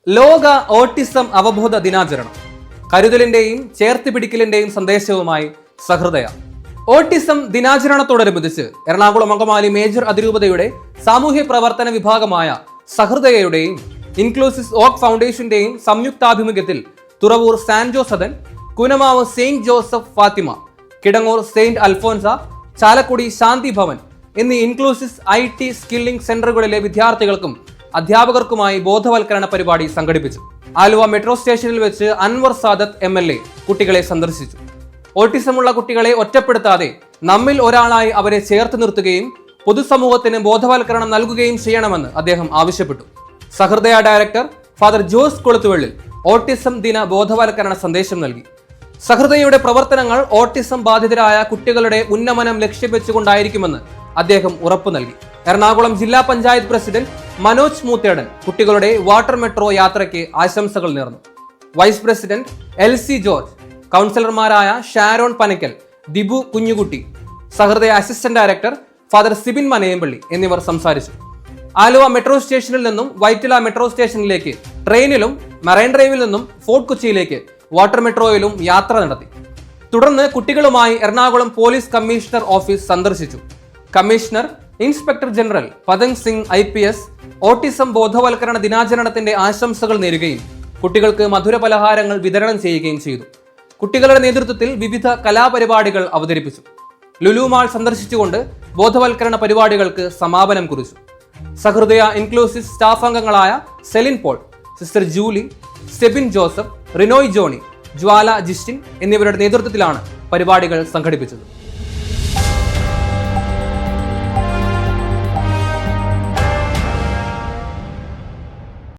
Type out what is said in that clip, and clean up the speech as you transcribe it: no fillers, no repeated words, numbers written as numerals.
ലോക ഓട്ടിസം അവബോധ ദിനാചരണം കരുതലിന്റെയും ചേർത്തുപിടിക്കലിന്റെയും സന്ദേശവുമായി സഹൃദയ. ഓട്ടിസം ദിനാചരണത്തോടനുബന്ധിച്ച് എറണാകുളം അങ്കമാലി മേജർ അതിരൂപതയുടെ സാമൂഹ്യ പ്രവർത്തന വിഭാഗമായ സഹൃദയയുടെയും ഇൻക്ലൂസിവ് ഓക്ക് ഫൗണ്ടേഷന്റെയും സംയുക്താഭിമുഖ്യത്തിൽ Thuravoor Sant Josadan, Kunamavu saint Joseph Fatima, Kidangoor saint Alphonsa, Chalakudy Shanti Bhavan എന്നീ ഇൻക്ലൂസിവ് IT സ്കില്ലിംഗ് സെന്ററുകളിലെ വിദ്യാർത്ഥികൾക്കും അധ്യാപകർക്കുമായി ബോധവൽക്കരണ പരിപാടി സംഘടിപ്പിച്ചു. ആലുവ മെട്രോ സ്റ്റേഷനിൽ വെച്ച് അൻവർ സാദത്ത് MLA കുട്ടികളെ സന്ദർശിച്ചു. ഓട്ടിസമുള്ള കുട്ടികളെ ഒറ്റപ്പെടുത്താതെ നമ്മിൽ ഒരാളായി അവരെ ചേർത്ത് നിർത്തുകയും പൊതുസമൂഹത്തിന് ബോധവൽക്കരണം നൽകുകയും ചെയ്യണമെന്ന് അദ്ദേഹം ആവശ്യപ്പെട്ടു. Sahrudaya director father Jose Koluthuvellil autism ദിന ബോധവൽക്കരണ സന്ദേശം നൽകി. സഹൃദയയുടെ പ്രവർത്തനങ്ങൾ ഓട്ടിസം ബാധിതരായ കുട്ടികളുടെ ഉന്നമനം ലക്ഷ്യം വെച്ചുകൊണ്ടായിരിക്കുമെന്ന് അദ്ദേഹം ഉറപ്പു നൽകി. എറണാകുളം ജില്ലാ പഞ്ചായത്ത് പ്രസിഡന്റ് മനോജ് മൂത്തേടൻ കുട്ടികളുടെ വാട്ടർ മെട്രോ യാത്രയ്ക്ക് ആശംസകൾ നേർന്നു. വൈസ് പ്രസിഡന്റ് LC ജോർജ്, കൗൺസിലർമാരായ Sharon Panackal, Dibu Kunjukutty, Sahrudaya assistant director father Sibin Manayampally എന്നിവർ സംസാരിച്ചു. ആലുവ മെട്രോ സ്റ്റേഷനിൽ നിന്നും വൈറ്റില മെട്രോ സ്റ്റേഷനിലേക്ക് ട്രെയിനിലും മറൈൻ ഡ്രൈവിൽ നിന്നും ഫോർട്ട് കൊച്ചിയിലേക്ക് വാട്ടർ മെട്രോയിലും യാത്ര നടത്തി. തുടർന്ന് കുട്ടികളുമായി എറണാകുളം പോലീസ് കമ്മീഷണർ ഓഫീസ് സന്ദർശിച്ചു. Commissioner inspector general പതങ് Singh IPS autism ബോധവൽക്കരണ ദിനാചരണത്തിന്റെ ആശംസകൾ നേരുകയും കുട്ടികൾക്ക് മധുര പലഹാരങ്ങൾ വിതരണം ചെയ്യുകയും ചെയ്തു. കുട്ടികളുടെ നേതൃത്വത്തിൽ വിവിധ കലാപരിപാടികൾ അവതരിപ്പിച്ചു. ലുലു മാൾ സന്ദർശിച്ചുകൊണ്ട് ബോധവൽക്കരണ പരിപാടികൾക്ക് സമാപനം കുറിച്ചു. സഹൃദയ ഇൻക്ലൂസീവ് സ്റ്റാഫ് അംഗങ്ങളായ Celine Paul, sister Julie, Sebin Joseph, Rinoy Johny, Jwala Jistin എന്നിവരുടെ നേതൃത്വത്തിലാണ് പരിപാടികൾ സംഘടിപ്പിച്ചത്.